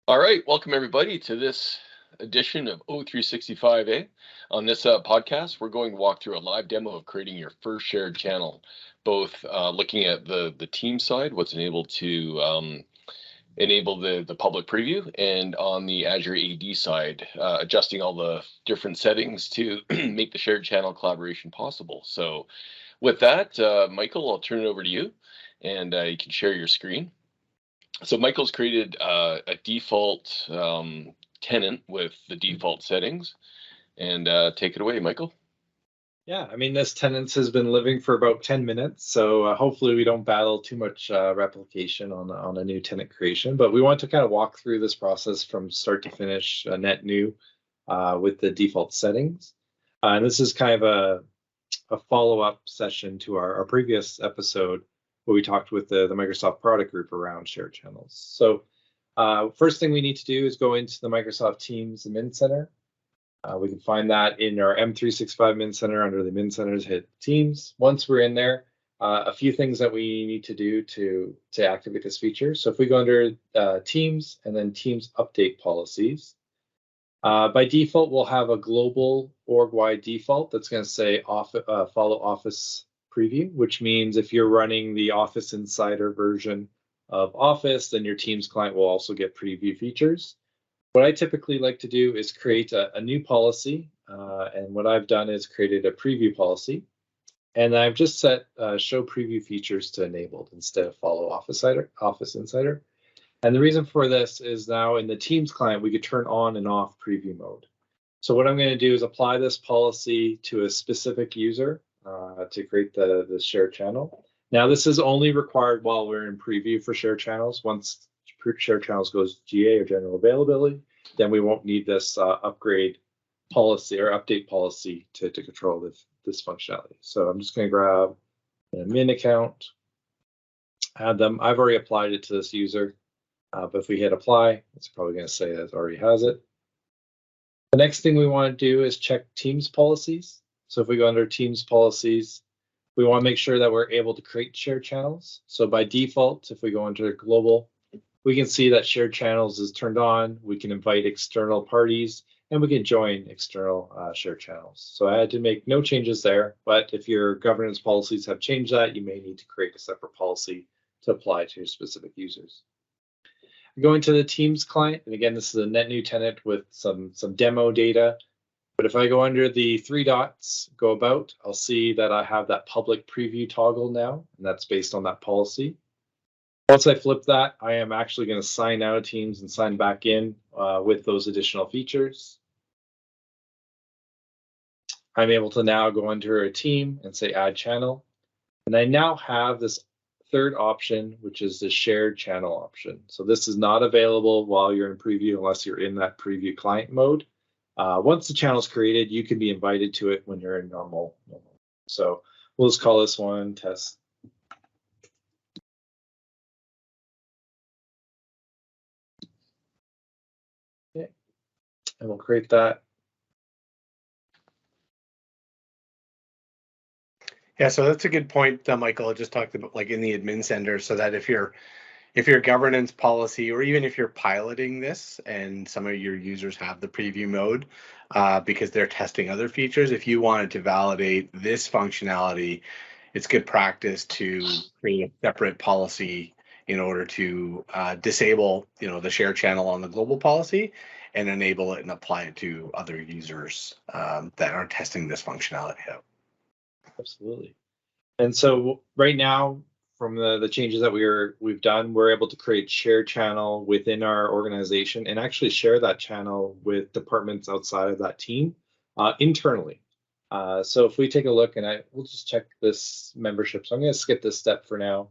All right, welcome everybody to this edition of O365A. On this podcast, we're going to walk through a live demo of creating your first shared channel, both looking at the team side, what's enabled to enable the public preview, and on the Azure AD side, adjusting all the different settings to make the shared channel collaboration possible. So with that, Michael, I'll turn it over to you, and you can share your screen. So Michael's created a default tenant with the default settings, and take it away, Michael. Yeah, I mean, this tenant has been living for about 10 minutes, so hopefully we don't battle too much replication on a new tenant creation, but we want to kind of walk through this process from start to finish, net new with the default settings. And this is kind of a follow-up session to our previous episode where we talked with the Microsoft product group around shared channels. So first thing we need to do is go into the Microsoft Teams admin center. We can find that in our M365 admin center. Under the admin centers, hit Teams. Once we're in there, a few things that we need to do to activate this feature. So if we go under Teams and then Teams update policies, by default, we'll have a global org-wide default that's going to say follow Office preview, which means if you're running the Office Insider version of Office, then your Teams client will also get preview features. What I typically like to do is create a new policy, and what I've done is created a preview policy, and I've just set show preview features to enabled instead of follow Office Insider. And the reason for this is now in the Teams client, we could turn on and off preview mode. So what I'm going to do is apply this policy to a specific user to create the shared channel. Now, this is only required while we're in preview for shared channels. Once shared channels goes GA or general availability, then we won't need this upgrade policy or update policy to control this functionality. So I'm just going to grab an admin account, add them. I've already applied it to this user. But if we hit apply, it's probably going to say that it already has it. The next thing we want to do is check Teams policies. So if we go under Teams policies, we want to make sure that we're able to create shared channels. So by default, if we go under global, we can see that shared channels is turned on. We can invite external parties and we can join external shared channels. So I had to make no changes there, but if your governance policies have changed that, you may need to create a separate policy to apply to your specific users. Going to the Teams client, and again, this is a net new tenant with some demo data. But if I go under the three dots, go about, I'll see that I have that public preview toggle now, and that's based on that policy. Once I flip that, I am actually going to sign out of Teams and sign back in with those additional features. I'm able to now go under a team and say add channel. And I now have this third option, which is the shared channel option. So this is not available while you're in preview unless you're in that preview client mode. Once the channel is created, you can be invited to it when you're in normal. So we'll just call this one test. Okay, and we'll create that. Yeah, so that's a good point, Michael. I just talked about like in the admin center, so that if your governance policy, or even if you're piloting this and some of your users have the preview mode because they're testing other features, if you wanted to validate this functionality, it's good practice to create a separate policy in order to disable, the share channel on the global policy and enable it and apply it to other users that are testing this functionality out. Absolutely. And so right now, from the changes that we've done, we're able to create shared channel within our organization and actually share that channel with departments outside of that team internally. So if we take a look, and we'll just check this membership. So I'm going to skip this step for now.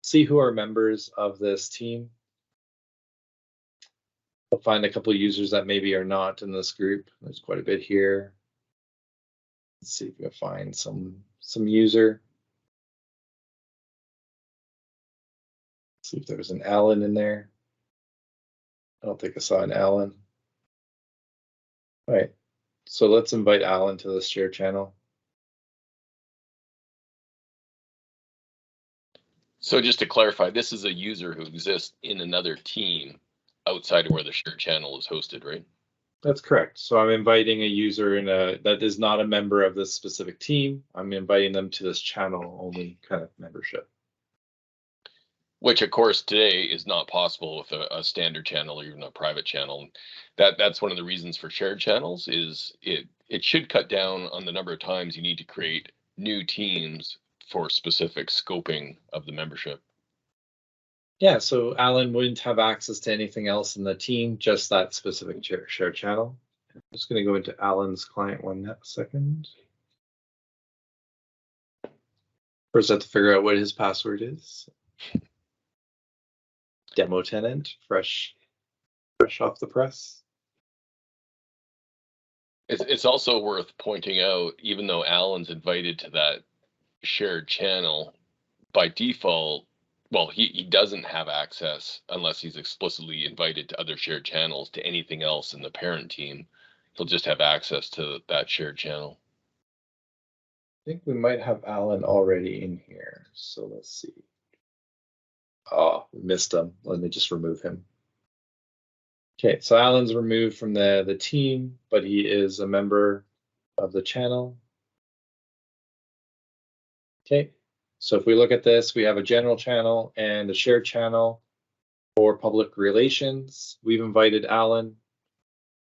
See who are members of this team. I'll find a couple of users that maybe are not in this group. There's quite a bit here. Let's see if we can find some user. Let's see if there was an Alan in there. I don't think I saw an Alan. All right, so let's invite Alan to this share channel. So just to clarify, this is a user who exists in another team outside of where the shared channel is hosted, right? That's correct. So I'm inviting a user that is not a member of this specific team. I'm inviting them to this channel only kind of membership. Which, of course, today is not possible with a standard channel or even a private channel. That's one of the reasons for shared channels is it should cut down on the number of times you need to create new teams for specific scoping of the membership. Yeah, so Alan wouldn't have access to anything else in the team, just that specific shared channel. I'm just going to go into Alan's client 1 second. First, I have to figure out what his password is. Demo tenant, fresh off the press. It's also worth pointing out, even though Alan's invited to that shared channel, by default, well, he doesn't have access unless he's explicitly invited to other shared channels to anything else in the parent team. He'll just have access to that shared channel. I think we might have Alan already in here. So let's see. Oh, we missed him. Let me just remove him. Okay, so Alan's removed from the team, but he is a member of the channel. Okay, so if we look at this, we have a general channel and a shared channel for public relations. We've invited Alan.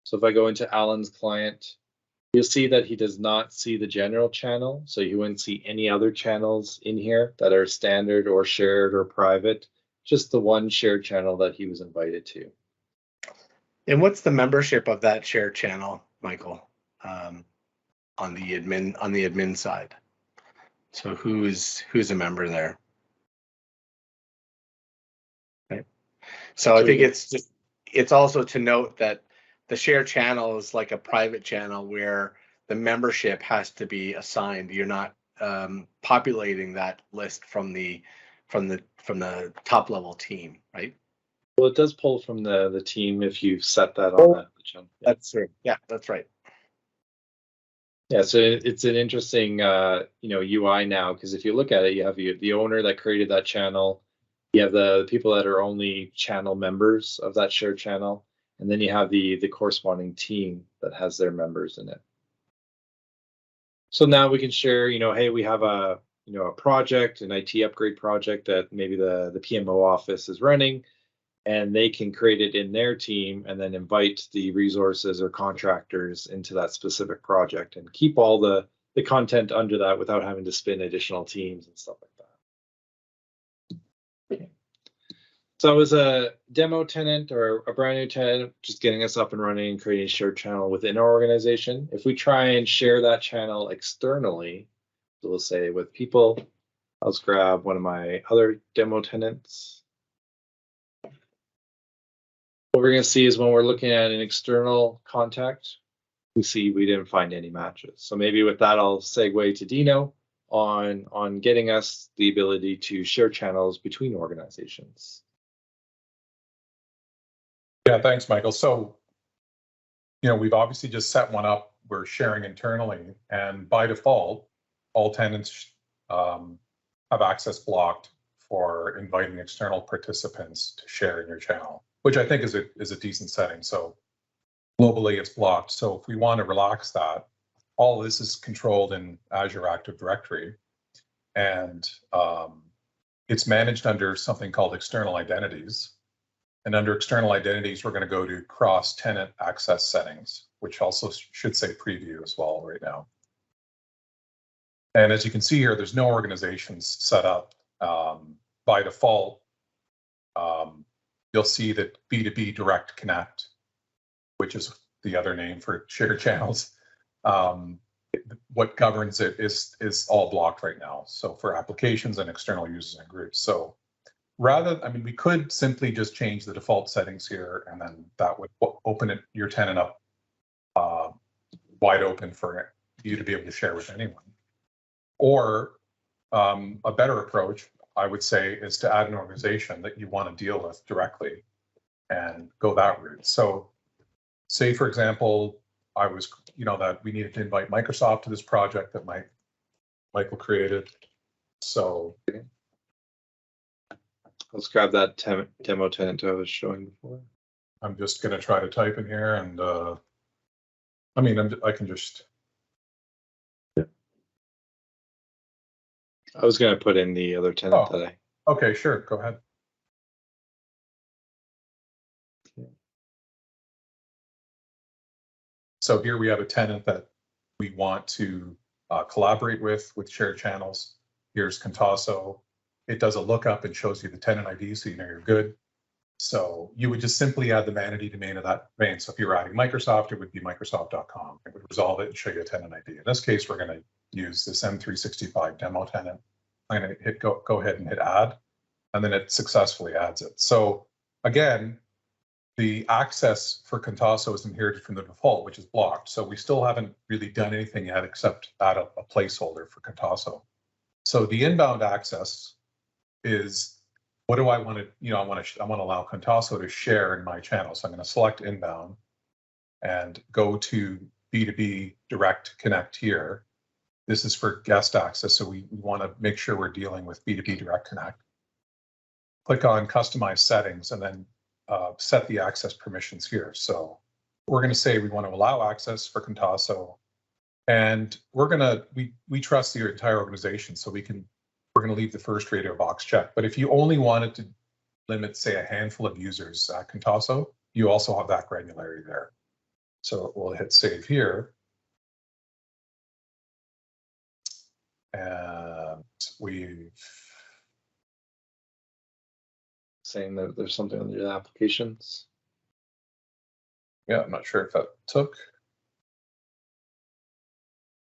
So if I go into Alan's client, you'll see that he does not see the general channel. So you wouldn't see any other channels in here that are standard or shared or private, just the one shared channel that he was invited to. And what's the membership of that shared channel, Michael, on the admin side? So who's a member there? Okay. So I think it's also to note that the shared channel is like a private channel where the membership has to be assigned. You're not populating that list from the top level team, right? Well, it does pull from the team if you've set that on the channel. Yeah. That's true. Yeah, that's right. Yeah, so it's an interesting UI now, because if you look at it, you have the owner that created that channel, you have the people that are only channel members of that shared channel, and then you have the corresponding team that has their members in it. So now we can share, hey, we have a project, an IT upgrade project that maybe the PMO office is running, and they can create it in their team and then invite the resources or contractors into that specific project and keep all the content under that without having to spin additional teams and stuff like that. Okay. So it was a demo tenant or a brand new tenant, just getting us up and running and creating a shared channel within our organization. If we try and share that channel externally, so we'll say with people, let's grab one of my other demo tenants. What we're going to see is when we're looking at an external contact, we see we didn't find any matches. So maybe with that, I'll segue to Dino on getting us the ability to share channels between organizations. Yeah, thanks, Michael. So, we've obviously just set one up. We're sharing internally, and by default, all tenants have access blocked for inviting external participants to share in your channel, which I think is a decent setting. So globally, it's blocked. So if we want to relax that, all this is controlled in Azure Active Directory, and it's managed under something called external identities. And under external identities, we're going to go to cross-tenant access settings, which also should say preview as well right now. And as you can see here, there's no organizations set up. By default, you'll see that B2B Direct Connect, which is the other name for shared channels, what governs it is all blocked right now. So for applications and external users and groups. So we could simply just change the default settings here, and then that would open your tenant up wide open for you to be able to share with anyone. Or a better approach, I would say, is to add an organization that you want to deal with directly and go that route. So say, for example, that we needed to invite Microsoft to this project that Michael created. So let's grab that demo tenant I was showing before. I'm just going to try to type in here, and I mean, I can just. I was going to put in the other tenant that I. Okay, sure. Go ahead. So here we have a tenant that we want to collaborate with shared channels. Here's Contasso. It does a lookup and shows you the tenant ID, so you know you're good. So you would just simply add the vanity domain of that domain. So if you were adding Microsoft, it would be Microsoft.com. It would resolve it and show you a tenant ID. In this case, we're going to use this M365 demo tenant. I'm going to hit go ahead and hit add, and then it successfully adds it. So again, the access for Contasso is inherited from the default, which is blocked. So we still haven't really done anything yet except add a placeholder for Contasso. So the inbound access is, what do I want to, I want to allow Contasso to share in my channel. So I'm going to select inbound and go to B2B Direct Connect here. This is for guest access. So we want to make sure we're dealing with B2B Direct Connect. Click on customize settings and then set the access permissions here. So we're going to say we want to allow access for Contasso, and we trust the entire organization, so we're going to leave the first radio box checked. But if you only wanted to limit, say, a handful of users at Contasso, you also have that granularity there. So we'll hit save here. And we've saying that there's something under the applications. Yeah, I'm not sure if that took.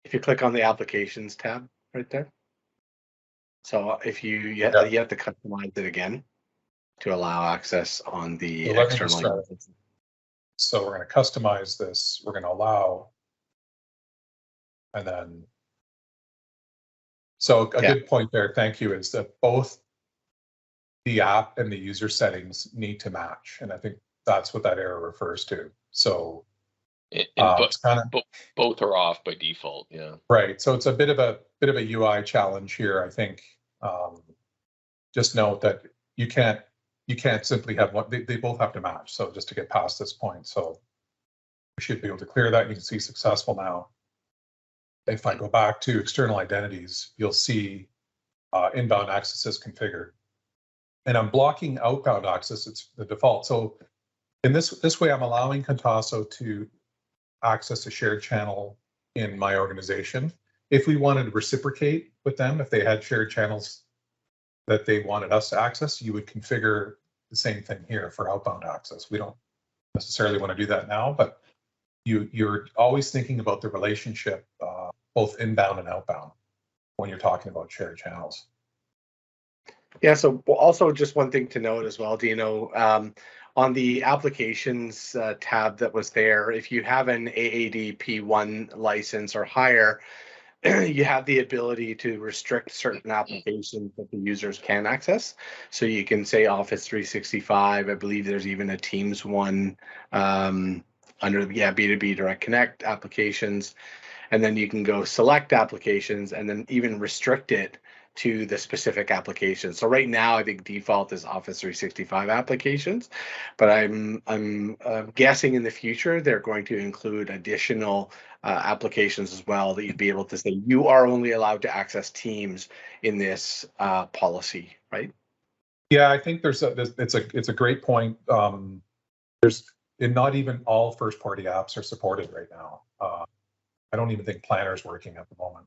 If you click on the applications tab right there. So if you have to customize it again to allow access on the external. So we're going to customize this. We're going to allow, and then. So a good point there, thank you, is that both the app and the user settings need to match, and I think that's what that error refers to. So both are off by default. Yeah. Right. So it's a bit of a UI challenge here. I think just note that you can't simply have one. They both have to match. So just to get past this point, so we should be able to clear that. You can see successful now. If I go back to external identities, you'll see inbound access is configured, and I'm blocking outbound access. It's the default. So in this way, I'm allowing Contasso to access a shared channel in my organization. If we wanted to reciprocate with them, if they had shared channels that they wanted us to access, you would configure the same thing here for outbound access. We don't necessarily want to do that now, but you're always thinking about the relationship, both inbound and outbound, when you're talking about shared channels. Yeah, so also just one thing to note as well, Dino, on the applications tab that was there, if you have an AAD P1 license or higher, you have the ability to restrict certain applications that the users can access. So you can say Office 365, I believe there's even a Teams one under B2B Direct Connect applications. And then you can go select applications and then even restrict it to the specific application. So right now, I think default is Office 365 applications, but I'm guessing in the future they're going to include additional applications as well that you'd be able to say you are only allowed to access Teams in this policy, right? Yeah, I think it's a great point. Not even all first-party apps are supported right now. I don't even think Planner is working at the moment.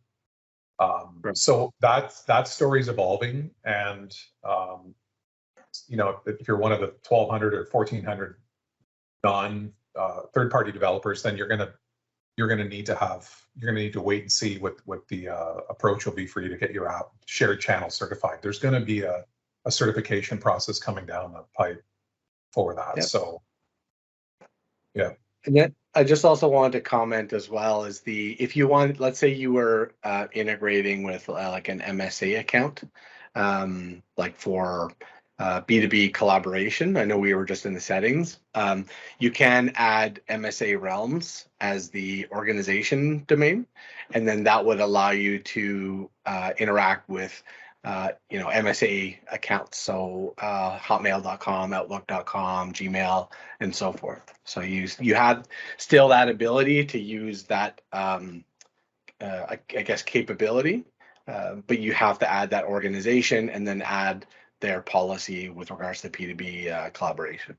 So that story is evolving, and if you're one of the 1,200 or 1,400 non third-party developers, then you're gonna need to wait and see what the approach will be for you to get your app shared channel certified. There's going to be a certification process coming down the pipe for that. Yep. So yeah. And then I just also wanted to comment as well is if you want, let's say you were integrating with like an MSA account, like for B2B collaboration. I know we were just in the settings. You can add MSA realms as the organization domain, and then that would allow you to interact with MSA accounts, so hotmail.com, outlook.com, Gmail, and so forth. So you had still that ability to use that, I guess, capability, but you have to add that organization and then add their policy with regards to B2B collaboration.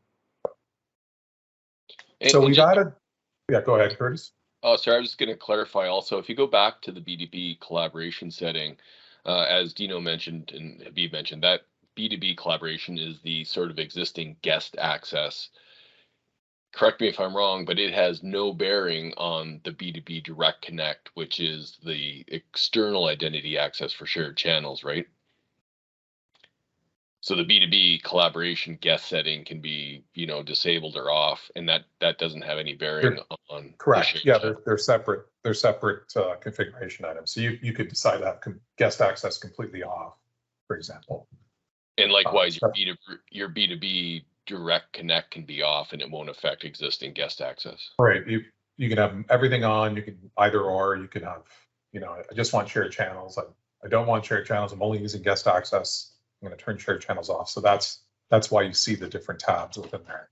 So we've added, yeah, go ahead, Curtis. Oh, sorry, I was just going to clarify also, if you go back to the B2B collaboration setting, as Dino mentioned and Habib mentioned, that B2B collaboration is the sort of existing guest access. Correct me if I'm wrong, but it has no bearing on the B2B Direct Connect, which is the external identity access for shared channels, right? So the B2B collaboration guest setting can be, disabled or off, and that doesn't have any bearing on. Correct. Yeah, they're separate. They're separate configuration items. So you could decide to have guest access completely off, for example. And likewise, your B2B Direct Connect can be off, and it won't affect existing guest access. Right. You can have everything on. You can either or. You can have, I just want shared channels. I don't want shared channels. I'm only using guest access. I'm going to turn shared channels off. So that's why you see the different tabs within there.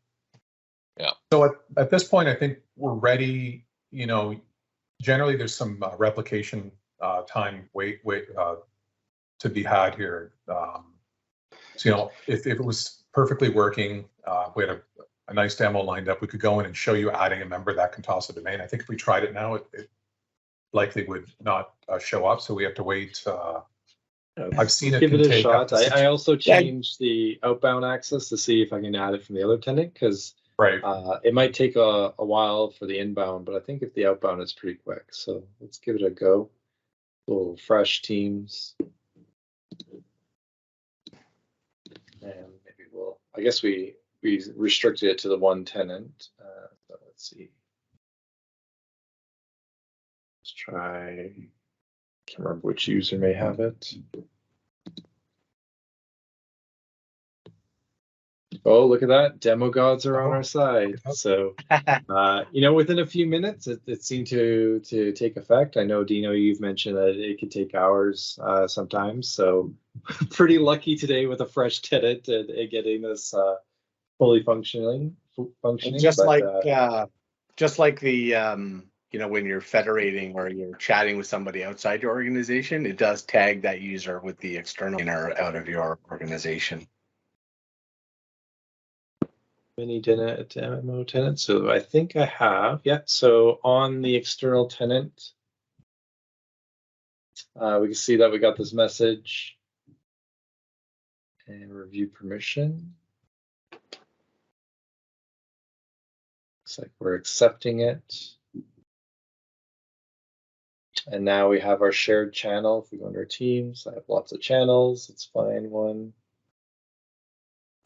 Yeah. So at this point, I think we're ready. Generally there's some replication time wait to be had here. So if it was perfectly working, we had a nice demo lined up, we could go in and show you adding a member that can toss a domain. I think if we tried it now, it likely would not show up. So we have to wait. I've seen it. Give it a shot. I also changed the outbound access to see if I can add it from the other tenant, because right. It might take a while for the inbound, but I think if the outbound is pretty quick. So let's give it a go. Little fresh teams. And maybe I guess we restricted it to the one tenant. So let's see. Let's try. Can't remember which user may have it. Oh, look at that. Demo gods are on our side. So, within a few minutes, it seemed to take effect. I know, Dino, you've mentioned that it could take hours sometimes. So pretty lucky today with a fresh tenant and getting this fully functioning. Just like the, when you're federating or you're chatting with somebody outside your organization, it does tag that user with the external out of your organization. Mini demo tenant. So I think I have. Yeah. So on the external tenant, we can see that we got this message and review permission. Looks like we're accepting it. And now we have our shared channel. If we go under Teams, I have lots of channels. Let's find one.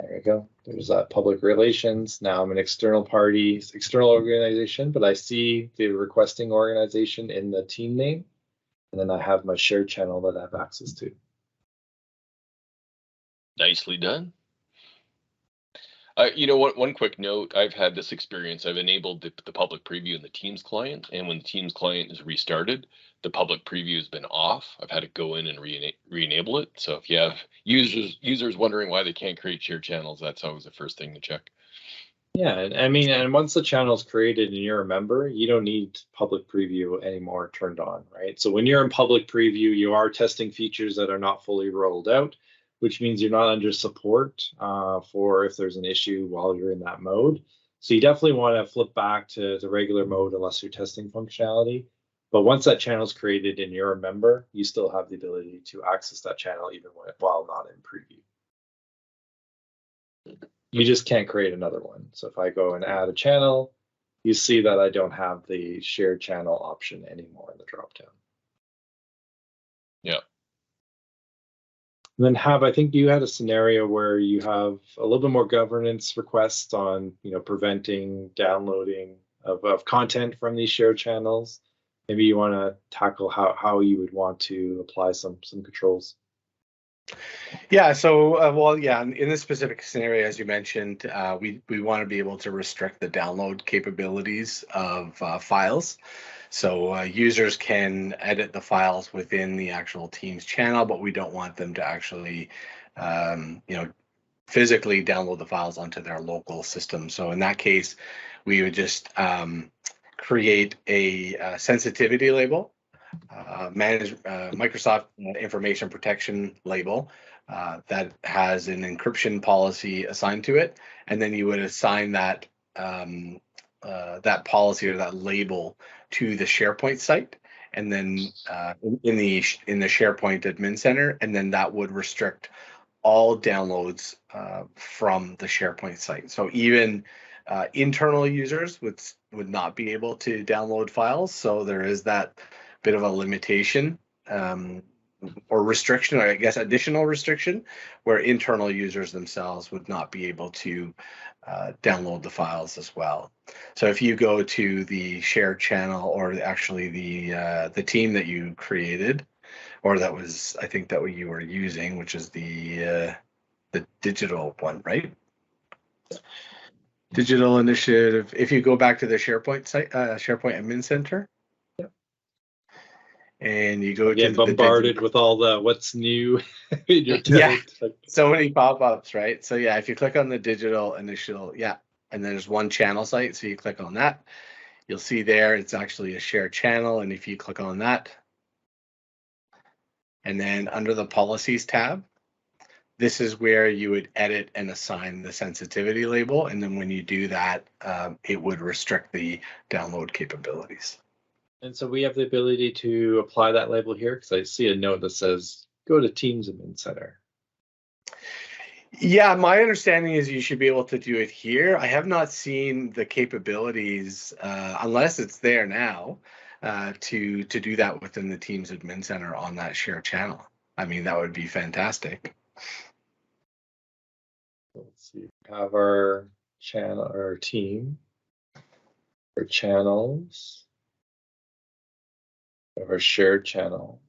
There we go. There's that public relations. Now I'm an external party, external organization, but I see the requesting organization in the team name. And then I have my shared channel that I have access to. Nicely done. One quick note, I've had this experience. I've enabled the public preview in the Teams client, and when the Teams client is restarted, the public preview has been off. I've had to go in and re-enable it. So if you have users wondering why they can't create shared channels, that's always the first thing to check. Yeah, and once the channel is created and you're a member, you don't need public preview anymore turned on, right? So when you're in public preview, you are testing features that are not fully rolled out, which means you're not under support for if there's an issue while you're in that mode. So you definitely want to flip back to the regular mode unless you're testing functionality. But once that channel is created and you're a member, you still have the ability to access that channel even while not in preview. You just can't create another one. So if I go and add a channel, you see that I don't have the shared channel option anymore in the dropdown. Yeah. And then I think you had a scenario where you have a little bit more governance requests on, preventing downloading of content from these shared channels. Maybe you want to tackle how you would want to apply some controls. Yeah. So, in this specific scenario, as you mentioned, we want to be able to restrict the download capabilities of files. So users can edit the files within the actual Teams channel, but we don't want them to actually, physically download the files onto their local system. So in that case, we would just create a sensitivity label, Microsoft information protection label that has an encryption policy assigned to it, and then you would assign that that policy or that label to the SharePoint site, and then in the SharePoint Admin Center, and then that would restrict all downloads from the SharePoint site. So even internal users would not be able to download files. So there is that bit of a limitation or restriction, or I guess additional restriction, where internal users themselves would not be able to download the files as well. So if you go to the shared channel, or actually the team that you created, or that was, I think that what you were using, which is the digital one, right? Digital initiative. If you go back to the SharePoint site, SharePoint Admin Center, and you go get bombarded with all the what's new in your tenant. Yeah, so many pop-ups, right? So yeah, if you click on the digital initial, yeah, and there's one channel site, so you click on that, you'll see there it's actually a shared channel, and if you click on that, and then under the policies tab, this is where you would edit and assign the sensitivity label, and then when you do that, it would restrict the download capabilities. And so we have the ability to apply that label here, because I see a note that says, go to Teams Admin Center. Yeah, my understanding is you should be able to do it here. I have not seen the capabilities, unless it's there now, to do that within the Teams Admin Center on that shared channel. I mean, that would be fantastic. Let's see, we have our channel, our team, our channels. Of our shared channel.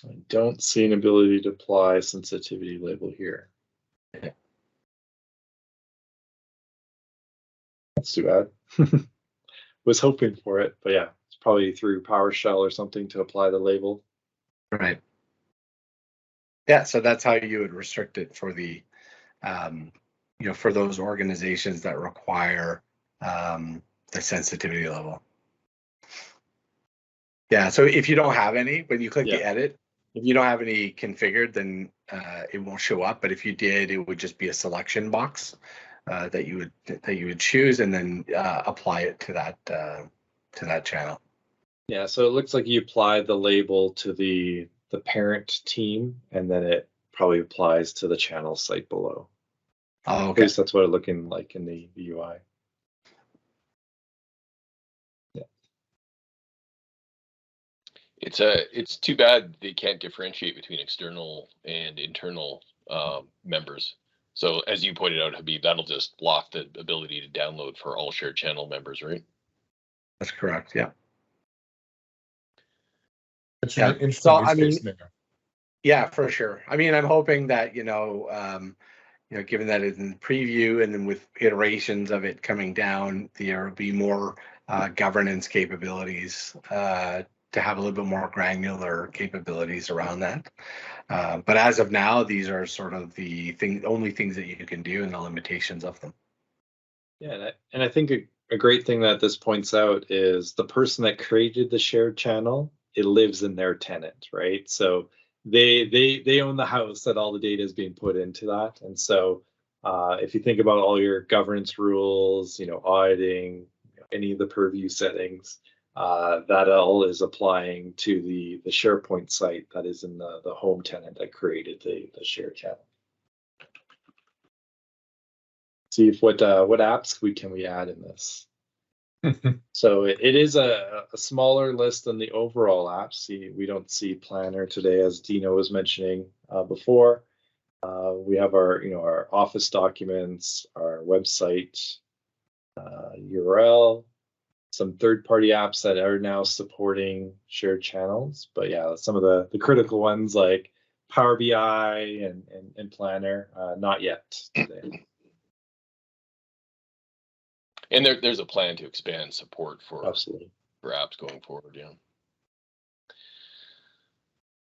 I don't see an ability to apply sensitivity label here. That's too bad. Was hoping for it, but yeah, it's probably through PowerShell or something to apply the label. Right. Yeah, so that's how you would restrict it for the for those organizations that require the sensitivity level. Yeah, so if you don't have any, when you click the edit, if you don't have any configured, then it won't show up. But if you did, it would just be a selection box that you would choose, and then apply it to that channel. Yeah, so it looks like you applied the label to the parent team, and then it probably applies to the channel site below. Oh, okay. At least that's what it's looking like in the UI. Yeah. It's too bad they can't differentiate between external and internal members. So as you pointed out, Habib, that'll just block the ability to download for all shared channel members, right? That's correct. Yeah. It's an interesting use case there. Yeah, for sure. I mean, I'm hoping that given that it's in preview, and then with iterations of it coming down, there will be more governance capabilities to have a little bit more granular capabilities around that. But as of now, these are sort of the only things that you can do, and the limitations of them. Yeah, and I think a great thing that this points out is the person that created the shared channel, it lives in their tenant, right? So they own the house that all the data is being put into that. And so if you think about all your governance rules, auditing, any of the purview settings, that all is applying to the SharePoint site that is in the home tenant that created the shared channel. See if what apps can we add in this. So it is a smaller list than the overall apps. See, we don't see Planner today, as Dino was mentioning before. We have our Office documents, our website URL, some third-party apps that are now supporting shared channels. But yeah, some of the critical ones like Power BI and Planner, not yet today. And there's a plan to expand support for Absolutely. apps going forward. Yeah.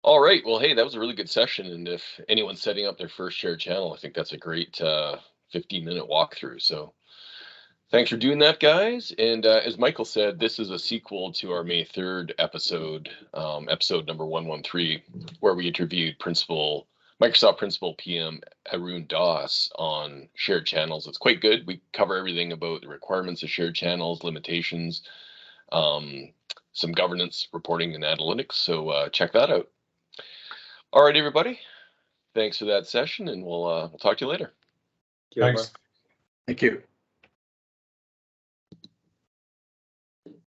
All right. Well, hey, that was a really good session. And if anyone's setting up their first shared channel, I think that's a great 15-minute walkthrough. So thanks for doing that, guys. And as Michael said, this is a sequel to our May 3rd episode, episode number 113, where we interviewed Microsoft Principal PM Arun Das on shared channels. It's quite good. We cover everything about the requirements of shared channels, limitations, some governance, reporting, and analytics. So check that out. All right, everybody. Thanks for that session, and we'll talk to you later. Yeah, Thanks. Thank you.